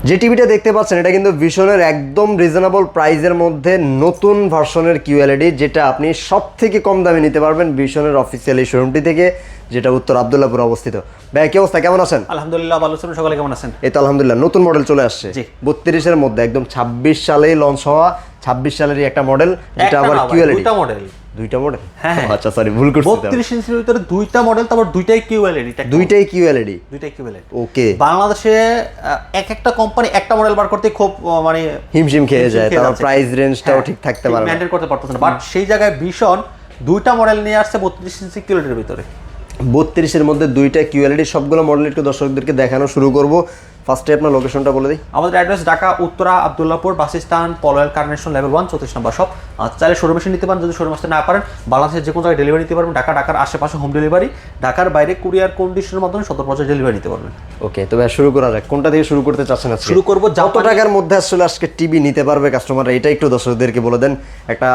যে টিভিটা দেখতে পাচ্ছেন এটা কিন্তু ভিশনের একদম রিজনেবল প্রাইসের মধ্যে নতুন ভার্সনের কিউএলইডি, যেটা আপনি সব থেকে কম দামে নিতে পারবেন ভিশনের অফিসিয়াল এই শোরুমটি থেকে, যেটা উত্তর আব্দুল্লাহপুর অবস্থিত। ভাই কি অবস্থা, কেমন আছেন? আলহামদুলিল্লাহ ভালো আছেন, সকালে কেমন আছেন? এই তো আলহামদুলিল্লাহ, নতুন মডেল চলে আসছে 32-এর মধ্যে, একদম 26 সালেই লঞ্চ হওয়া 26 সালেরই একটা মডেল, যেটা আবার কিউএলইডি। দুইটা মডেল হ্যাঁ আচ্ছা সরি ভুল করছি। 32 ইঞ্চির ভিতরে দুইটা মডেল, তারপর দুইটাই কিউএলইডি। ওকে। বাংলাদেশে এক একটা কোম্পানি একটা মডেল বার করতে খুব মানে হিমশিম খেয়ে যায়, তার প্রাইস রেঞ্জটাও ঠিক থাকতে পারে না, মেইনটেইন করতে পারতেছে না। বাট সেই জায়গায় ভিশন দুইটা মডেল নিয়ে আসছে 32 ইঞ্চি কিউএলইডির ভিতরে। 32-এর মধ্যে দুইটা কিউএলইডি, সবগুলো মডেল একটু দর্শকদেরকে দেখানো শুরু করব। ফার্স্টে আপনার লোকেশনটা বলে দিই। আমাদের address Dhaka Uttara Abdullahpur bus stand, Polwel carnation level 1 34 নম্বর শপ। চাইলে শোরুমে এসে নিতে পারেন, যদি শোরুমে আসতে না পারেন বাংলাদেশের যে কোনো জায়গায় ডেলিভারি নিতে পারবেন। ঢাকার আশেপাশে হোম ডেলিভারি, ঢাকার বাইরে কুরিয়ার কন্ডিশনের মাধ্যমে 17 ডেলিভারি নিতে পারবেন। ওকে, তবে শুরু করা যাক, কোনটা থেকে শুরু করতে চাচ্ছেন আজকে? শুরু করব কত টাকার মধ্যে আসলে আজকে টিভি নিতে পারবে কাস্টমাররা, এটা একটু দর্শকদেরকে বলে দেন। একটা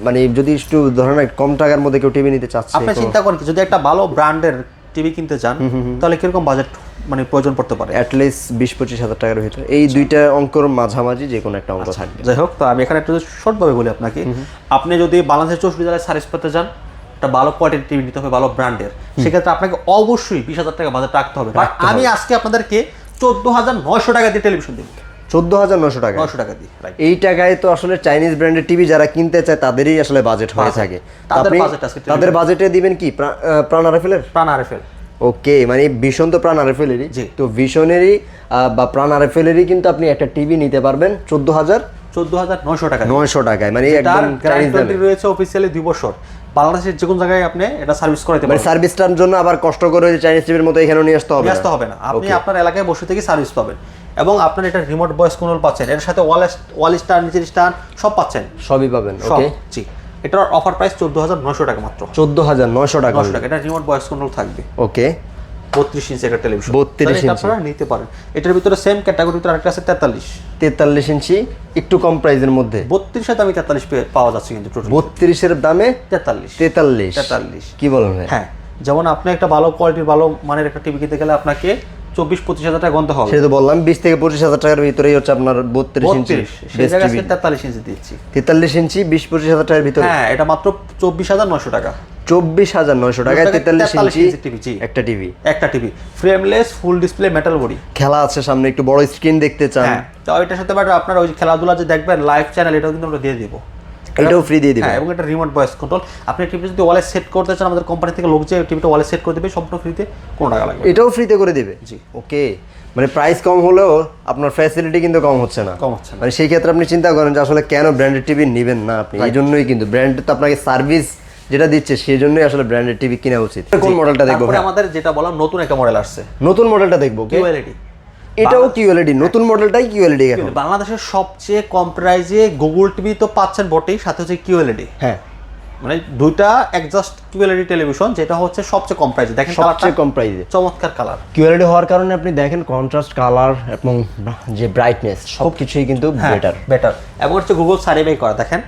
মানে যদি একটু ধরেন কম টাকার মধ্যে কেউ টিভি নিতে চাচ্ছে, আপনি চিন্তা করেন যদি একটা ভালো ব্র্যান্ডের টিভি কিনতে চান তাহলে কিরকম বাজেট মানে প্রয়োজন পড়তে পারে? অ্যাটলিস্ট 20-25 হাজার টাকার ভিতরে, এই দুইটা অঙ্কর মাঝামাঝি যে কোনো একটা অঙ্ক থাকবে। যাই হোক, তো আমি এখানে একটু শর্টভাবে বলি আপনাকে। আপনি যদি বাংলাদেশের 64 জেলায় সার্ভিস পেতে চান, একটা ভালো কোয়ালিটির টিভি নিতে হবে, ভালো ব্র্যান্ডের, সেক্ষেত্রে আপনাকে অবশ্যই 20,000 টাকা বাজেট রাখতে হবে। বাট আমি আজকে আপনাদেরকে 14,900 টাকা দিয়ে টেলিভিশন দেবো। 14,900 টাকা, 900 টাকা দিয়ে। এই টাকায় তো আসলে চাইনিজ ব্র্যান্ডের টিভি যারা কিনতে চায় তাদেরই আসলে বাজেট হয়ে থাকে। তাদের বাজেটে দিবেন কি প্রাণ আরএফএল? প্রাণ আরএফএল। ওকে, মানে ভিশন তো প্রাণ আরএফএলেরই, তো ভিশনেরই বা প্রাণ আরএফএলেরই কিন্তু আপনি একটা টিভি নিতে পারবেন 14,900 টাকা, 900 টাকায়, মানে একদম গ্যারান্টি রয়েছে অফিশিয়ালি 2 বছর। বাংলাদেশের যে কোনো জায়গায় আপনি এটা সার্ভিস করাতে পারবেন। মানে সার্ভিসটার জন্য আবার কষ্ট করে চাইনিজ টিভির মতো এখানে নিয়ে আসতে হবে না, আপনি আপনার এলাকায় বসে থেকে সার্ভিস পাবেন। এবং আপনার এটা রিমোট ভয়েস কন্ট্রোল পাচ্ছেন, এর সাথে ওয়াল স্ট্যান্ড, নিচের স্ট্যান্ড সব পাচ্ছেন, সবই পাবেন। ওকে জি, এটার অফার প্রাইস 14,900 টাকা মাত্র। 14,900 টাকা, এটা রিমোট ভয়েস কন্ট্রোল থাকবে। ওকে, 32 ইঞ্চি একটা টেলিভিশন, 32 ইঞ্চি আপনারা নিতে পারেন। এটার ভিতরে সেম ক্যাটাগরির ভিতরে আরেকটা আছে 43 ইঞ্চি, একটু কম প্রাইসের মধ্যে। 32 এর দামে 43 পাওয়া যাচ্ছে, কিন্তু 32-এর দামে 43 কি বলেন ভাই? হ্যাঁ, যেমন আপনি একটা ভালো কোয়ালিটির ভালো মানের একটা টিভি কিনতে গেলে আপনাকে 24-25 হাজার টাকা গুনতে হবে। সেটা তো বললাম, 20-25 হাজার টাকার ভিতরেই হচ্ছে আপনার 32 ইঞ্চি, সেই জায়গায় 43 ইঞ্চি দিচ্ছি। 43 ইঞ্চি 20-25 হাজার টাকার ভিতরে। হ্যাঁ, এটা মাত্র 24,900 টাকা। 24,900 টাকায় 43 ইঞ্চি টিভি, একটা TV frameless, full display, metal body, খেলা আছে সামনে, একটু বড় স্ক্রিন দেখতে চান। হ্যাঁ, তো এটার সাথে আপনার ওই খেলাধুলা যে দেখবেন লাইভ চ্যানেল, এটাও কিন্তু আমরা দিয়ে দিব, এটাও ফ্রি দিয়ে দিবেন। এবং এটা রিমোট ভয়েস কন্ট্রোল। আপনি টিভি যদি ওয়ালে সেট করতে চান, আমাদের কোম্পানি থেকে লোক যে টিভিটা ওয়ালে সেট করে দেবে, সম্পূর্ণ ফ্রিতে, কোনো টাকা লাগবে। এটাও ফ্রিতে করে দিবে? জি। ওকে, মানে প্রাইস কম হলেও আপনার ফ্যাসিলিটি কিন্তু কম হচ্ছে না। মানে সেই ক্ষেত্রে আপনি চিন্তা করেন যে আসলে কেন ব্র্যান্ডেড টিভি নেবেন না আপনি, এই জন্যই কিন্তু ব্র্যান্ডের তো আপনাকে সার্ভিস যেটা দিচ্ছে সেই জন্যই আসলে ব্র্যান্ডেড টিভি কেনা উচিত। কোন মডেলটা দেখবো? আমাদের যেটা বললাম নতুন একটা মডেল আসছে, নতুন মডেলটা দেখবো। কিউএলইডি, এটাও কিউএলইডি, নতুন মডেলটাই কিউএলইডি। এখন বাংলাদেশের সবচেয়ে কম প্রাইসে গুগল টিভি তো পাচ্ছেন বটেই, সাথে হচ্ছে কিউএলইডি। হ্যাঁ, মানে দুইটা অ্যাডজাস্ট কিউএলইডি টেলিভিশন, যেটা হচ্ছে সবচেয়ে কম প্রাইসে। দেখেন সবচেয়ে কম প্রাইসে, চমৎকার কালার। কিউএলইডি হওয়ার কারণে আপনি দেখেন কন্ট্রাস্ট কালার এবং যে ব্রাইটনেস সবকিছুই কিন্তু বেটার। এবং হচ্ছে গুগল সার্টিফাই করা, দেখেন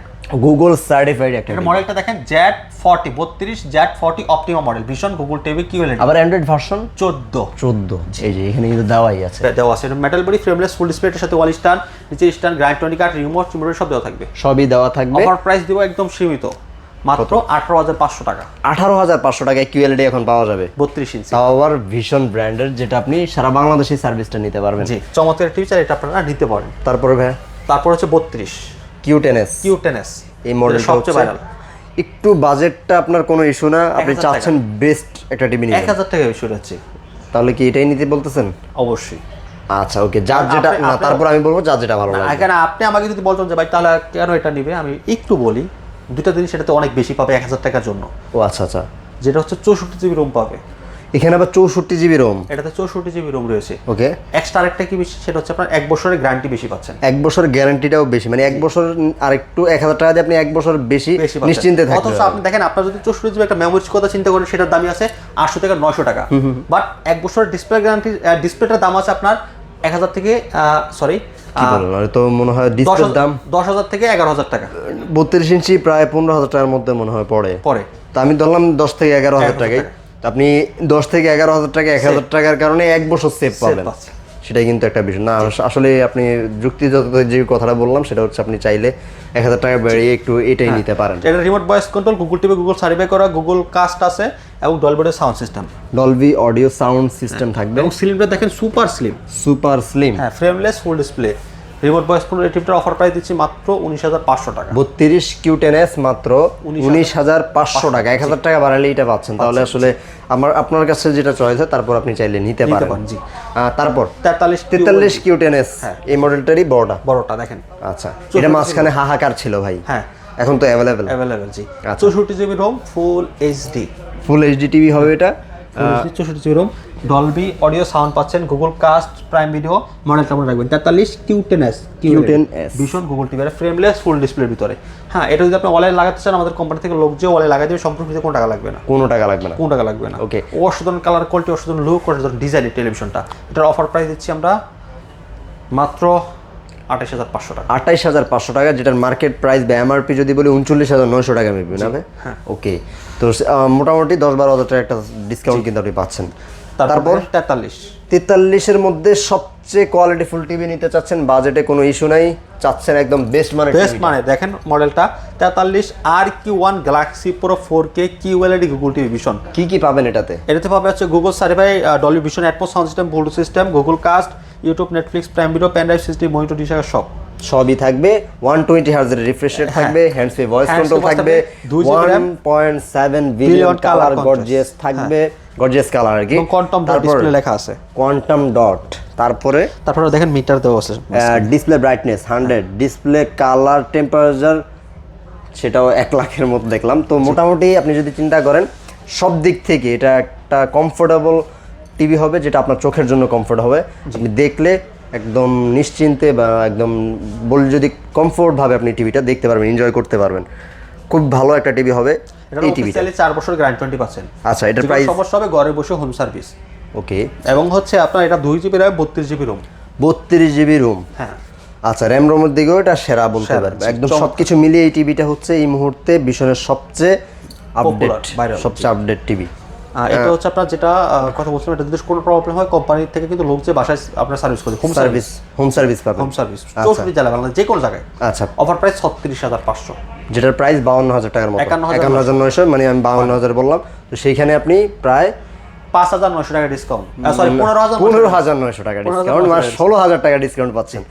গুগল সার্টিফাইড একটা মডেলটা দেখেন, Z40 32 অপটিমা মডেল, ভীষণ গুগল টিভি কিউএলইডি। আবার অ্যান্ড্রয়েড ভার্সন 14, এই যে এখানে কিন্তু দেওয়াই আছে, এটা metal body, frameless, full display, এর সাথে ওয়াল স্ট্যান্ড, নিচের স্ট্যান্ড, গ্রাইন্ড 20 কাট, রিমোট সব দেওয়া থাকবে, সবই দেওয়া থাকবে। অফার প্রাইস দিব একদম সীমিত, মাত্র 18,500 টাকা। 18,500 টাকায় কিউএলইডি এখন পাওয়া যাবে 32 ইঞ্চি, তাও আবার ভীষণ ব্র্যান্ডের, যেটা আপনি সারা বাংলাদেশে সার্ভিসটা নিতে পারবেন। জি, চমৎকার টিভি, চাই এটা আপনারা নিতে পারেন। তারপরে ভাই, তারপর হচ্ছে 32 Q10S, এই মডেল সবচেয়ে ভাইরাল। একটু বাজেটটা আপনার কোনো ইস্যু না, আপনি চাচ্ছেন বেস্ট একটা টিভি নিতে, 1000 টাকা ইস্যু হচ্ছে, তাহলে কি এটাই নিতে বলতেছেন? অবশ্যই। আচ্ছা ওকে, যার যেটা না, তারপর আমি বলবো যার যেটা ভালো লাগে। এখানে আপনি আমাকে যদি বলতেন যে ভাই তাহলে কেন এটা নিবে, আমি একটু বলি, দুটা জিনিস সেটাতে অনেক বেশি পাবে 1000 টাকার জন্য। ও আচ্ছা, যেটা হচ্ছে 64 জিবি রোম পাবে, এখানে আবার 64 জিবি রোম, এটাতে 64 জিবি রোম রয়েছে। ওকে, এক্সট্রা আরেকটা কি বেশি, সেটা হচ্ছে আপনার 1 বছরের গ্যারান্টি বেশি পাচ্ছেন। 1 বছরের গ্যারান্টিটাও বেশি, মানে 1 বছর আর একটু 1000 টাকা দিয়ে আপনি 1 বছর বেশি নিশ্চিন্তে থাকতে পারবেন। অথচ আপনি দেখেন, আপনার যদি 64 জিবি একটা মেমোরিজ কথা চিন্তা করেন, সেটার দামই আছে 800 থেকে 900 টাকা। বাট 1 বছরের ডিসপ্লে গ্যারান্টি, ডিসপ্লেটার দাম আছে আপনার 1000 থেকে কি বলেন, আর তো মনে হয় ডিসপ্লের দাম 10,000 থেকে 11,000 টাকা। 32 ইঞ্চি প্রায় 15,000 টাকার মধ্যে মনে হয় পড়ে। তা আমি ধরলাম 10 থেকে 11,000 টাকায়, আপনি 10 থেকে 11,000 টাকা 1,000 টাকার কারণে 1 বছর সেভ পাবেন। সেটাই কিন্তু একটা বিষয় না। আসলে আপনি যুক্তিযুক্ত যে কথাটা বললাম সেটা হচ্ছে আপনি চাইলে 1000 টাকা বাড়িয়ে একটু এটাই নিতে পারেন। এটা remote voice control, Google TV, Google survey করা, গুগল কাস্ট আছে এবং Dolby sound system, Dolby audio sound system থাকবে এবং স্লিমটা দেখেন সুপার স্লিম, সুপার স্লিম। হ্যাঁ frameless full display. Remote voice control এই টিভিটার অফার প্রাইস দিচ্ছি মাত্র 19,500 টাকা। 32 Q10s মাত্র 19,500 টাকা। 1000 টাকা বাড়ালে এটা পাচ্ছেন। তাহলে আসলে আপনার কাছে যেটা চয়েস হয় তারপর আপনি চাইলে নিতে পারেন। জি। তারপর 43 Q10s এই মডেলটারই বড়টা দেখেন। আচ্ছা, এটা মাঝখানে হাহাকার ছিল ভাই, হ্যাঁ এখন তো অ্যাভেলেবেল। জি। 64 GB ROM, full HD, full HD TV হবে এটা। 64 GB ROM, Dolby audio sound পাচ্ছেন, গুগল কাস্ট, প্রাইম ভিডিও। মডেলটা মনে রাখবেন 43 Q10s ভীষণ গুগল টিভি, ফ্রেমলেস ফুল ডিসপ্লের ভিতরে। হ্যাঁ, এটা যদি আপনি ওয়ালে লাগাতে চান আমাদের কোম্পানি থেকে লোক যে ওয়ালে লাগাই দেবে, সম্পূর্ণ কোনো টাকা লাগবে না, কোনো টাকা লাগবে না, কোনো টাকা লাগবে না। ওকে, অসাধারণ কালার কোয়ালিটি, অসাধারণ লুক, অসাধারণ ডিজাইনের টেলিভিশনটা। এটার অফার প্রাইস দিচ্ছি আমরা মাত্র 28,500 টাকা। 28,500 টাকা, যেটার মার্কেট প্রাইস বা এমআরপি যদি বলি 39,900 টাকা মেবি না ভাই? ওকে, তো মোটামুটি 10-12 হাজার টাকা একটা ডিসকাউন্ট কিন্তু আপনি পাচ্ছেন। তারপর 43-এর মধ্যে সবচেয়ে কোয়ালিটিফুল টিভি নিতে চাচ্ছেন, বাজেটে কোনো ইস্যু নাই, চাচ্ছেন একদম বেস্ট মানে দেখেন মডেলটা 43 RQ1 Galaxy pro 4K QLED Google TV vision. কি পাবেন এটাতে পাবে হচ্ছে Google certified Dolby vision, Atmos sound system, Bluetooth system, Google cast, YouTube, Netflix, Prime video, pen drive system, monitor, dish, সবই থাকবে। 120 হার্জের রিফ্রেশ রেট থাকবে, হ্যান্ডস ফ্রি ভয়েস কন্ট্রোল থাকবে, 1.7 বিলিয়ন কালার গর্জিয়াস থাকবে, গর্জিয়াস কালার আর কি, quantum dot display লেখা আছে, কোয়ান্টাম ডট। তারপরে দেখেন মিটার দেওয়া আছে, display brightness 100, display colour temperature সেটাও 1 লাখের মতো দেখলাম। তো মোটামুটি আপনি যদি চিন্তা করেন সব দিক থেকে এটা একটা কমফোর্টেবল টিভি হবে, যেটা আপনার চোখের জন্য কমফোর্ট হবে। আপনি দেখলে একদম নিশ্চিন্তে বা একদম যদি কমফোর্টভাবে আপনি টিভিটা দেখতে পারবেন, এনজয় করতে পারবেন। খুব ভালো একটা টিভি হবে এই টিভিটা। 4 বছর গ্যারান্টি 20%। আচ্ছা, এটার প্রাইস সমস্যা হবে ঘরে বসে হোম সার্ভিস। ওকে, এবং হচ্ছে আপনার এটা 2 GB RAM, 32 GB ROM. 32 GB ROM, হ্যাঁ। আচ্ছা, র্যাম রোমের দিকেও এটা সেরা বলতে পারবে। একদম সবকিছু মিলিয়ে এই টিভিটা হচ্ছে এই মুহূর্তে ভীষণের সবচেয়ে আপডেট টিভি। এটা হচ্ছে আপনার যেটা কথা বলছিলাম, এটা যদি কোনো প্রবলেম হয় কোম্পানি থেকে কিন্তু লোক যে বাসায় আপনার সার্ভিস করে, হোম সার্ভিস পাবেন, 64 জেলা বাংলাদেশ যে কোনো জায়গায়। আচ্ছা, অফার প্রাইস 36,500, যেটার প্রাইস 52,000 টাকার মতো, 51,900, মানে আমি 52,000 বললাম। তো সেইখানে আপনি প্রায় 5,900 টাকা ডিসকাউন্ট, সরি 15,900 টাকা ডিসকাউন্ট, মানে 16,000 টাকা ডিসকাউন্ট পাচ্ছেন।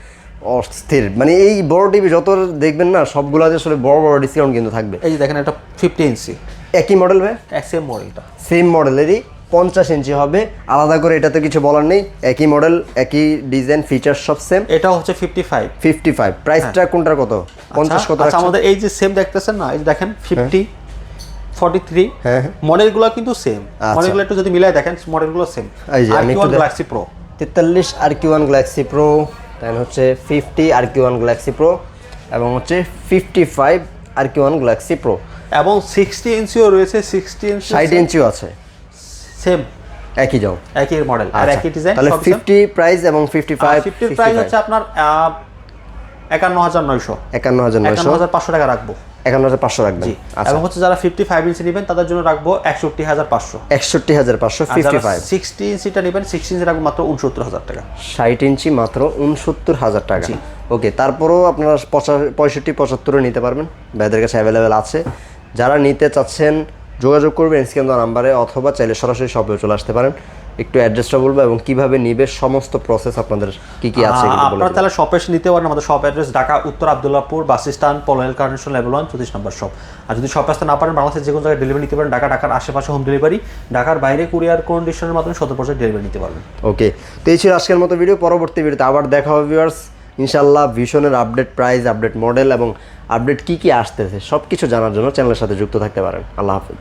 অস্থির, মানে এই বড় টিভি যত দেখবেন না সবগুলাতে আসলে বড় ডিসকাউন্ট কিন্তু থাকবে। এই যে দেখেন এটা 50 ইঞ্চি, একই মডেল ভাই, সেম মডেলটা, সেম মডেলেরই 50 ইঞ্চি হবে। আলাদা করে এটাতে কিছু বলার নেই, একই মডেল, একই ডিজাইন, ফিচার সব সেম। এটা হচ্ছে 55। প্রাইসটা কোনটার কত? 50 কত? আচ্ছা, আমাদের এই যে সেম দেখতেছেন না, এই যে দেখেন 50, 43, হ্যাঁ, মডেলগুলো কিন্তু সেম। মডেলগুলো একটু যদি মিলাই দেখেন, মডেলগুলো সেম। এই যে আমি RQ1 Galaxy pro 43 RQ1 Galaxy pro, then হচ্ছে 50 RQ1 গ্যালাক্সি প্রো, এবং হচ্ছে 55 RQ1 গ্যালাক্সি প্রো, এবং 60 ইঞ্চিও রয়েছে, 60 ইঞ্চি, 60 ইঞ্চিও আছে, সেম একই যাও, একই মডেল আর একই ডিজাইন। তাহলে 50 প্রাইস এবং 55 প্রাইস হচ্ছে আপনার 51,900, 51,500 টাকা রাখবো, 51,500 রাখবেন। এবং হচ্ছে যারা 55 ইঞ্চি নেবেন তাদের জন্য রাখবো 61,500, 61,500। 55 60 ইঞ্চিটা নেবেন, 60 ইঞ্চি রাখবো মাত্র 69,000 টাকা, 60 ইঞ্চি মাত্র 69,000 টাকা। ওকে, তারপরেও আপনারা 65-75 নিতে পারবেন, ভাইদের কাছে অ্যাভেলেবেল আছে। যারা নিতে চাচ্ছেন যোগাযোগ করবেন স্ক্রিন দেওয়া নাম্বারে, অথবা চাইলে সরাসরি শপে চলে আসতে পারেন। একটু অ্যাড্রেসটা বলবো এবং কিভাবে নিবে, সমস্ত প্রসেস আপনাদের কি আছে আপনারা তাহলে শপে এসে নিতে পারেন। আমাদের শপ অ্যাড্রেস ঢাকা উত্তর Abdullahpur bus stand, Polwel carnation, level 1, 34 নম্বর শপ। আর যদি শপে আসতে না পারেন, বাংলাদেশের যে কোনো জায়গায় ডেলিভারি নিতে পারেন। ঢাকার আশেপাশে হোম ডেলিভারি, ঢাকার বাইরে কুরিয়ার কন্ডিশনের মাধ্যমে 100% ডেলিভারি নিতে পারবেন। ওকে, তো এই ছিল আজকের মতো ভিডিও। পরবর্তী ভিডিওতে আবার দেখা হবে ভিউয়ার্স ইনশাআল্লাহ। ভিশনের আপডেট প্রাইস, আপডেট মডেল এবং আপডেট কি আসতেছে সব কিছু জানার জন্য চ্যানেলের সাথে যুক্ত থাকতে পারেন। আল্লাহ হাফেজ।